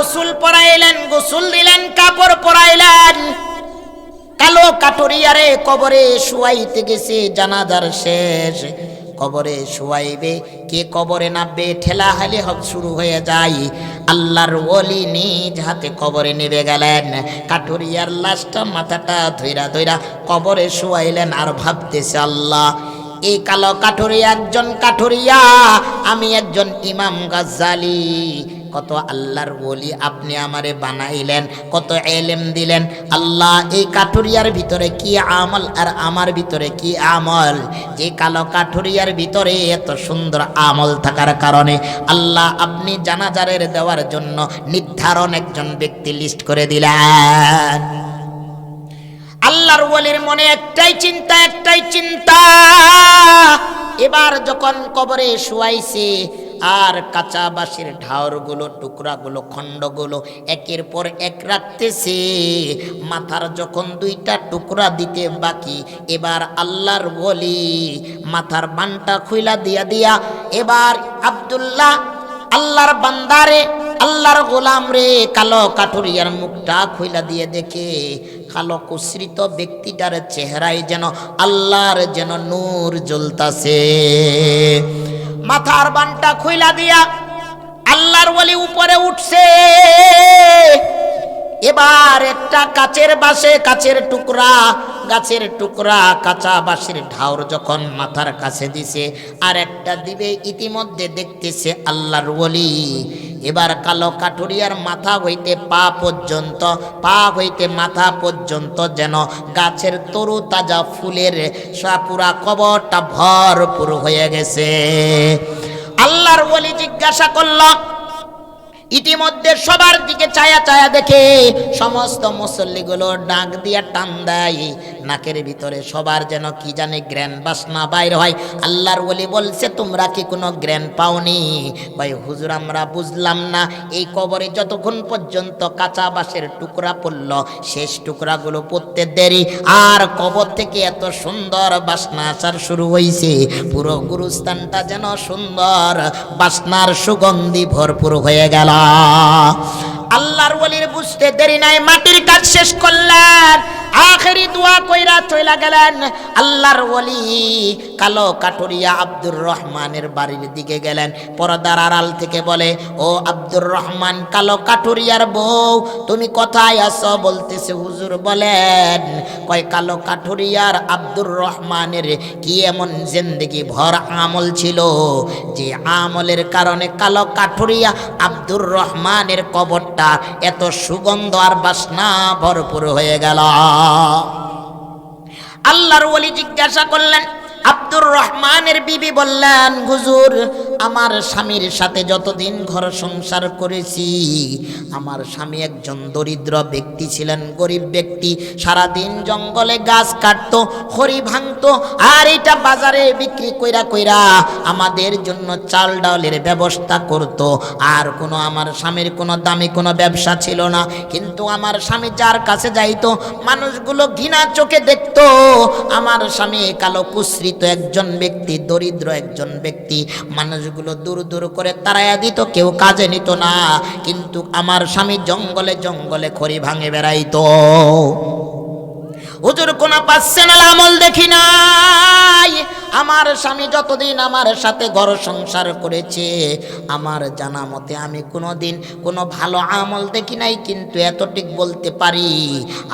গোসল পরাইলেন, গোসল দিলেন, কাপড় পরাইলেন। কালো কাঠুরিয়ারে কবরে শুয়াইতে গেছে, জানাজার শেষ, কবরে শুয়াইবে, কে কবরে নামবে, ঠেলাহালি শুরু হয়ে যায়। আল্লাহর ওলি নিজ হাতে কবরে নেমে গেলেন, কাঠুরিয়ার লাশটা মাথাটা ধইরা ধইরা কবরে শুয়াইলেন। আর ভাবতেছে, আল্লাহ, এই কালো কাঠুরিয়া একজন কাঠুরিয়া, আমি একজন ইমাম গাজ্জালি। কত আল্লাহর ওলি আপনি আমারে বানাইলেন, কত ইলম দিলেন। আল্লাহ, এই কাঠুরিয়ার ভিতরে কি আমল আর আমার ভিতরে কি আমল, যে কালো কাঠুরিয়ার ভিতরে এত সুন্দর আমল থাকার কারণে আল্লাহ আপনি জানাজারের দেওয়ার জন্য নির্ধারণ একজন ব্যক্তি লিস্ট করে দিলেন। আল্লাহর ওলির মনে একটাই চিন্তা, একটাই চিন্তা। এবার যখন কবরে শুয়াইছে, আর কাঁচা বাঁশের ঢাউরগুলো, টুকরাগুলো, খণ্ডগুলো একের পর এক রাখতেছে। মাথার যখন দুইটা টুকরা দিতে বাকি, এবার আল্লাহর ওলি মাথার বানটা খুইলা দিয়া দিয়া এবার আব্দুল্লাহ, আল্লাহর বান্দারে, আল্লাহর গোলাম রে, কালো কাঠুরিয়ার মুখটা খুইলা দিয়ে দেখে কালো কুসৃত ব্যক্তিটার চেহারায় যেন আল্লাহর যেন নূর জ্বলতাছে। মাথার বানটা খুইলা দিয়া আল্লাহর ওলি উপরে উঠছে। এবার একটা কাচের বাঁশে, কাচের টুকরা, গাছের টুকরা, কাঁচা বাঁশের ঢাউর যখন মাথার কাছে দিছে, আর একটা দিবে, ইতিমধ্যে দেখতেছে আল্লাহর ওলি এবার কালো কাঠুরিয়ার মাথা হইতে পা পর্যন্ত, পা হইতে মাথা পর্যন্ত যেন গাছের তরু তাজা ফুলের পুরা কবরটা ভরপুর হয়ে গেছে। আল্লাহর ওলি জিজ্ঞাসা করল, ইতিমধ্যে সবার দিকে চায়া চায়া দেখে সমস্ত মুসল্লিগুলো ডাক দিয়া টান দেয়, নাকের ভিতরে সবার যেন কি জানে গ্র্যান বাসনা বাইর হয়। আল্লাহর ওলি বলছে, তোমরা কি কোনো গ্র্যান পাওনি? ভাই হুজুর, আমরা বুঝলাম না। এই কবরে যতক্ষণ পর্যন্ত কাঁচা বাঁশের টুকরা পড়ল, শেষ টুকরাগুলো পড়তে দেরি, আর কবর থেকে এত সুন্দর বাসনা আসার শুরু হয়েছে। পুরো গুরুস্থানটা যেন সুন্দর বাসনার সুগন্ধি ভরপুর হয়ে গেল। আল্লাহর ওলির বুঝতে দেরি নাই, মাটির কাজ শেষ করলেন, আখেরি দোয়া কইরা চইলা গেলেন। আল্লাহর ওলি কালো কাঠুরিয়া আব্দুর রহমানের বাড়ির দিকে গেলেন। পর্দার আড়াল থেকে বলে, ও আব্দুর রহমান, কালো কাঠুরিয়ার বউ, তুমি কোথায় আছো? বলতেছে, হুজুর বলেন। কয়, কালো কাঠুরিয়ার আব্দুর রহমানের কি এমন জিন্দেগি ভর আমল ছিল, যে আমলের কারণে কালো কাঠুরিয়া আব্দুর রহমানের কবরটা এত সুগন্ধ আর বাসনা ভরপুর হয়ে গেল। আল্লাহর ওলি জিজ্ঞাসা করলেন, আব্দুর রহমানের বিবি বললেন, হুজুর, আমার স্বামীর সাথে যতদিন ঘর সংসার করেছি, আমার স্বামী একজন দরিদ্র ব্যক্তি ছিলেন, গরিব ব্যক্তি। সারাদিন জঙ্গলে গাছ কাটতো, খড়ি ভাঙতো, আর এটা বাজারে বিক্রি কইরা কইরা আমাদের জন্য চাল ডালের ব্যবস্থা করত। আর কোনো আমার স্বামীর কোনো দামি কোনো ব্যবসা ছিল না। কিন্তু আমার স্বামী যার কাছে যাইতো, মানুষগুলো ঘৃণা চোখে দেখতো। আমার স্বামী কালো কুসৃত একজন ব্যক্তি, দরিদ্র একজন ব্যক্তি, মানুষগুলো দূর দূর করে তাড়াইয়া দিত, কেউ কাজে নিত না। কিন্তু আমার স্বামী জঙ্গলে জঙ্গলে খড়ি ভাঙে বেড়াইতো। হুজুর, কোন পার্সোনাল আমল দেখি নাই। আমার স্বামী যতদিন আমার সাথে ঘর সংসার করেছে, আমার জানা মতে আমি কোনোদিন কোনো ভালো আমল দেখি নাই। কিন্তু এতটুক বলতে পারি,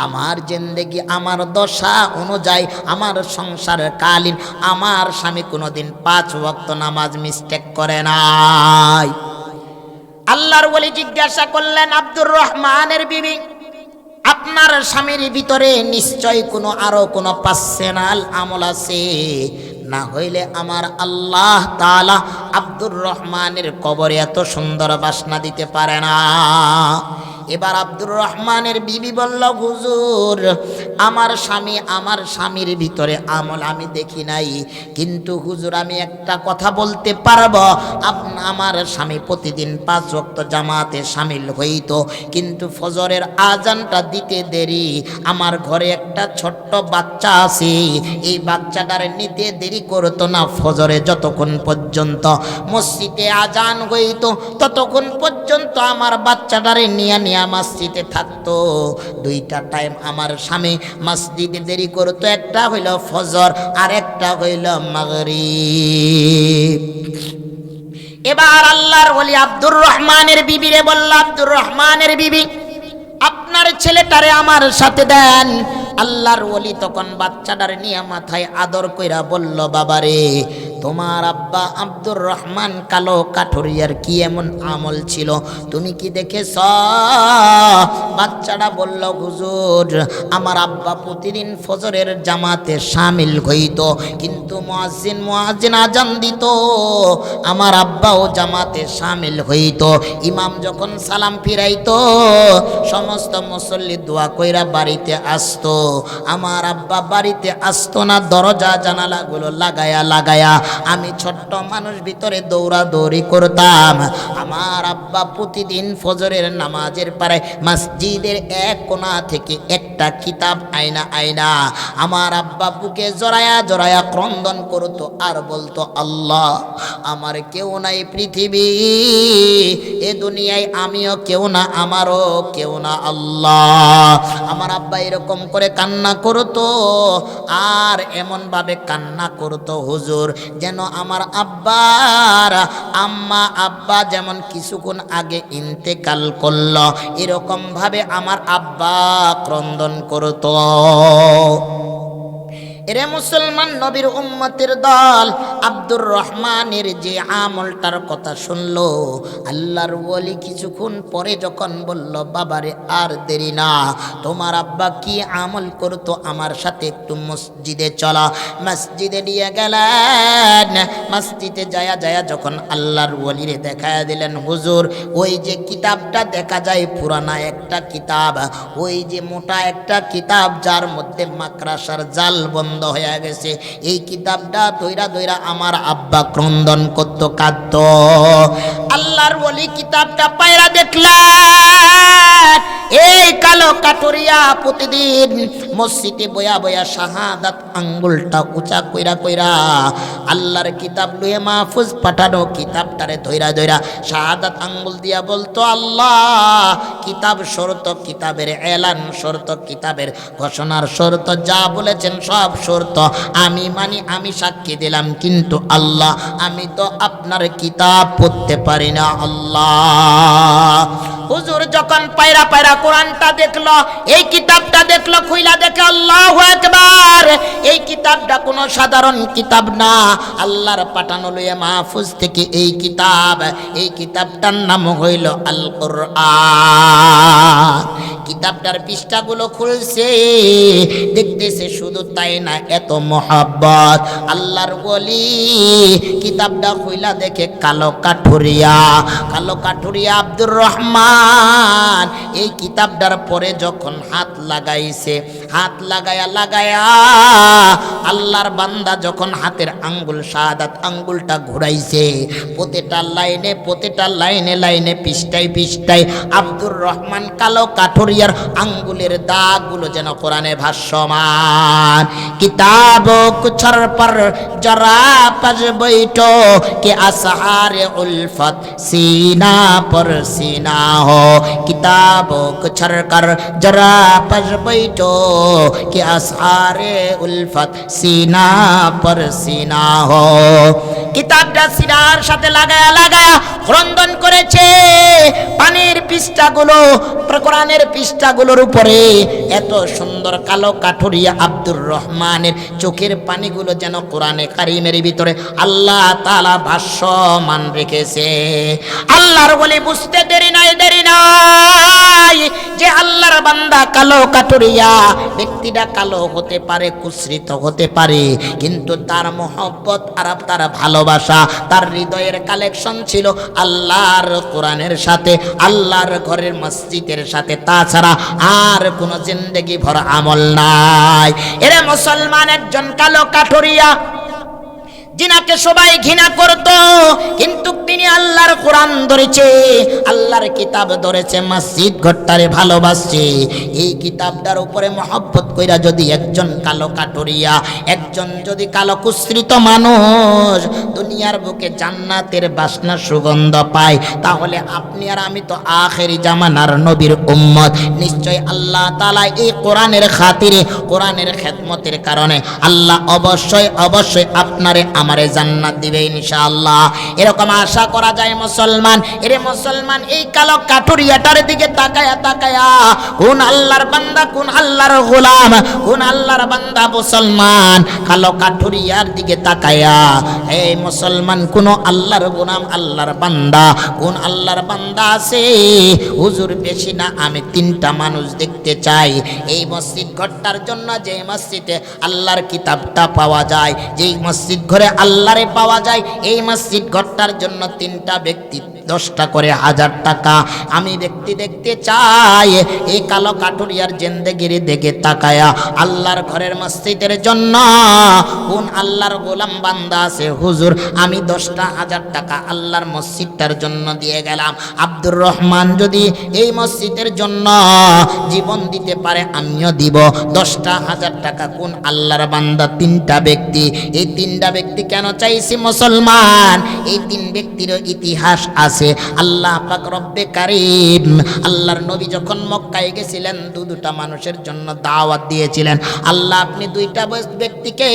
আমার জিন্দেগি, আমার দশা অনুযায়ী, আমার সংসার কালীন আমার স্বামী কোনোদিন 5 ওয়াক্ত নামাজ মিস্টেক করে নাই। আল্লাহর ওলি জিজ্ঞাসা করলেন, আব্দুর রহমানের বিবি, আপনার স্বামীর ভিতরে নিশ্চয় কোনো আরো কোনো পার্সোনাল আমল আছে, না হইলে আমার আল্লাহ তাআলা আব্দুর রহমানের কবরে এত সুন্দর বাসনা দিতে পারে না। এবার আব্দুর রহমানের বিবি বলল, হুজুর, আমার স্বামীর ভিতরে আমল আমি দেখি নাই। কিন্তু হুজুর, আমি একটা কথা বলতে পারবো, আমার স্বামী প্রতিদিন 5 ওয়াক্ত জামাতে শামিল হইতো, কিন্তু ফজরের আজানটা দিতে দেরি। আমার ঘরে একটা একটা ছোট্ট বাচ্চা আছে, এই বাচ্চাটার নিতে দেরি করতো না। ফজরে যতক্ষণ পর্যন্ত মসজিদে আজান হইতো ততক্ষণ পর্যন্ত আমার বাচ্চাটারে নিয়ে মসজিদে থাকতো। দুইটা টাইম আমার স্বামী মসজিদে দেরি করতো, একটা হইল ফজর আর একটা হইল মাগরিব। এবার আল্লাহর ওলি আব্দুর রহমানের বিবিরে বলল, আব্দুর রহমানের বিবি, আপনার ছেলেটারে আমার সাথে দেন। আল্লাহর ওলি তখন বাচ্চাটার নিয়ে মাথায় আদর কইরা বলল, বাবারে, তোমার আব্বা আব্দুর রহমান কালো কাঠুরিয়ার কি এমন আমল ছিল তুমি কি দেখেছ? বাচ্চাটা বলল, হুজুর, আমার আব্বা প্রতিদিন ফজরের জামাতে শামিল হইত, কিন্তু মুয়াজ্জিন আজান দিত, আমার আব্বাও জামাতে শামিল হইত। ইমাম যখন সালাম ফিরাইতো সমস্ত মুসল্লি দোয়া কইরা বাড়িতে আসতো। আমার আব্বা বাড়িতে আসতো না, দরজা জানালাগুলো লাগায়া আমি ছোট্ট মানুষ ভিতরে দৌড়াদৌড়ি করতাম। আমার আব্বা প্রতিদিন ফজরের নামাজের পরে মসজিদের এক কোণা থেকে একটা কিতাব আয়না আমার আব্বা বুকে জড়ায়া ক্রন্দন করতো আর বলতো, আল্লাহ, আমার কেউ নাই পৃথিবী, এ দুনিয়ায় আমিও কেউ না, আমারও কেউ না, আল্লাহ। আমার আব্বা এরকম করে কান্না করতো আর এমন ভাবে কান্না করতো হুজুর, যেন আমার আব্বা যেমন কিছুক্ষণ আগে ইন্তেকাল করলো, এরকম ভাবে আমার আব্বা ক্রন্দন করতো। এরে মুসলমান নবীর উম্মতের দল, আব্দুর রহমানের যে আমলটার কথা শুনলো, আল্লাহর ওলি কিছুক্ষণ পরে যখন বলল, বাবারে, আর দেরি না, তোমার আব্বা কি আমল করতো আমার সাথে একটু মসজিদে চলা। মসজিদে নিয়ে গেলেন। মসজিদে যায়া যখন আল্লাহর ওলিরে দেখায়া দিলেন, হুজুর, ওই যে কিতাবটা দেখা যায় পুরানা একটা কিতাব, ওই যে মোটা একটা কিতাব যার মধ্যে মাকড়াসার জাল বন্ধ হয়ে গেছে, এই কিতাবটা ধইরা আমার আব্বা ক্রন্দন করত, কাঁদত। আল্লাহর ওলি কিতাবটা পায়রা দেখলেন, এই কালো কাঠুরিয়া প্রতিদিন মসজিদে বয়া শাহাদাত আঙ্গুলটা উঁচা কইরা আল্লাহর কিতাব লুয়ে মাহফুজ পাঠানো কিতাবটারে ধইরা শাহাদাত আঙ্গুল দিয়া বলতো, আল্লাহ, কিতাব শর্ত, কিতাবের এলান শর্ত, কিতাবের ঘোষণার শর্ত, যা বলেছেন সব শর্ত আমি মানি, আমি সাক্ষী দিলাম, কিন্তু আল্লাহ, আমি তো আপনার কিতাব পড়তে পারি না, আল্লাহ। হুজুর যখন পায়রা কোরআনটা দেখলো, এই কিতাবটা দেখলো, খুইলা দেখে, আল্লাহু আকবার, এই কিতাবটা কোনো সাধারণ কিতাব না, আল্লাহর পাঠানো লইয়া মাহফুজ থেকে এই কিতাবটার নাম হইল আল কোরআন। কিতাবটার পৃষ্ঠাগুলো খুলছে, দেখতেছে, শুধু তাই না, এত মোহাব্বত। আল্লাহর ওলি কিতাবটা খুইলা দেখে কালো কাঠুরিয়া আব্দুর রহমান এই কিতাবটার পরে যখন হাত লাগাইছে, হাত লাগায়া আল্লাহর বান্দা যখন হাতের আঙ্গুল শাহাদাত আঙ্গুলটা ঘুরাইছে, প্রতিটা লাইনে পৃষ্ঠায় আব্দুর রহমান কালো কাঠুরিয়ার আঙ্গুলের দাগগুলো যেন কোরআনে ভাষ্যমান। কিতাব কুছর পর জরা পজ বৈঠো কে আসহারে উলফত सीना पर सीना हो, किताब कुछर कर जरा पर बैठो कि असहारे उल्फत सीना पर सीना हो। কিতাবটা সিনার সাথে লাগায়া ক্রন্দন করেছে। পানির পৃষ্ঠাগুলো, কোরআনের পৃষ্ঠাগুলোর উপরে এত সুন্দর কালো কাঠুরিয়া আব্দুর রহমানের চোখের পানিগুলো যেন কোরআনে কারিমের ভিতরে আল্লাহ তাআলা ভাষ্যমান রেখেছে। আল্লাহর বলে বুঝতে দেরি নাই যে আল্লাহর বান্দা কালো কাঠুরিয়া, ব্যক্তিটা কালো হতে পারে, কুসৃত হতে পারে, কিন্তু তার মহব্বত আর তার ভালোবাসা, তার হৃদয়ের কালেকশন ছিল আল্লাহর কোরআনের সাথে, আল্লাহর ঘরের মসজিদের সাথে, তাছাড়া আর কোনো জিন্দেগি ভরা আমল নাই। এরা মুসলমান একজন কালো কাঠুরিয়া জিনাকে সবাই ঘৃণা করত, কিন্তু তিনি আল্লাহর কোরআন ধরেছে, আল্লাহর কিতাব ধরেছে, মসজিদ ঘরটারে ভালোবাসছে। এই কিতাবটার উপরে মহব্বত কইরা যদি একজন কালো কাটুরিয়া, একজন যদি কালো কুসৃত মানুষ দুনিয়ার বুকে জান্নাতের বাসনা সুগন্ধ পায়, তাহলে আপনি আর আমি তো আখেরি জামানার নবীর উম্মত। নিশ্চয় আল্লাহ তাআলা এই কোরআনের খাতিরে, কোরআনের খেদমতের কারণে আল্লাহ অবশ্যই অবশ্যই আপনারে আমারে জান্নাত দিবে ইনশাআল্লাহ। এরকম আশা করা যায় মুসলমান। এরে মুসলমান, এই কালো কাটুরিয়াটার দিকে তাকায়া তাকায়া কোন আল্লাহর বান্দা, কোন আল্লাহর গোলাম, কোন আল্লাহর বান্দা মুসলমান কালো কাটুরিয়ার দিকে তাকায়া, এই মুসলমান কোন আল্লাহর গোলাম, আল্লাহর বান্দা, কোন আল্লাহর বান্দা আছে হুজুর বেশি না আমি 3টা মানুষ দেখতে চাই এই মসজিদ ঘরটার জন্য, যে মসজিদে আল্লাহর কিতাবটা পাওয়া যায়, যেই মসজিদ ঘরে আল্লাহরে পাওয়া যায়, এই মসজিদ ঘরটার জন্য 3টা ব্যক্তি 10টা করে 1000 টাকা আমি ব্যক্তি দেখতে চাই। এই কালো কাটুরিয়ার জিন্দেগির দিকে তাকায়া আল্লাহর ঘরের মসজিদের জন্য কোন আল্লাহর গোলাম বান্দা আছে হুজুর আমি 10টা 1000 টাকা আল্লাহর মসজিদটার জন্য দিয়ে গেলাম। আব্দুর রহমান যদি এই মসজিদের জন্য জীবন দিতে পারে আমিও দিব 10টা 1000 টাকা। কোন আল্লাহর বান্দা? 3টা ব্যক্তি। এই 3টা ব্যক্তি কেন চাইছি মুসলমান? এই 3 ব্যক্তির ইতিহাস আছে। আল্লাহ পাক রব্বে কারীম, আল্লাহর নবী যখন মক্কায় গেছিলেন দুটা মানুষের জন্য দাওয়াত দিয়েছিলেন। আল্লাহ আপনি 2টা ব্যক্তিকে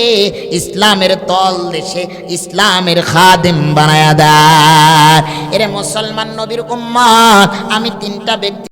ইসলামের তল দেশে ইসলামের খাদেম বানায়া দেন। এরে মুসলমান নবীর উম্মত, আমি 3টা ব্যক্তি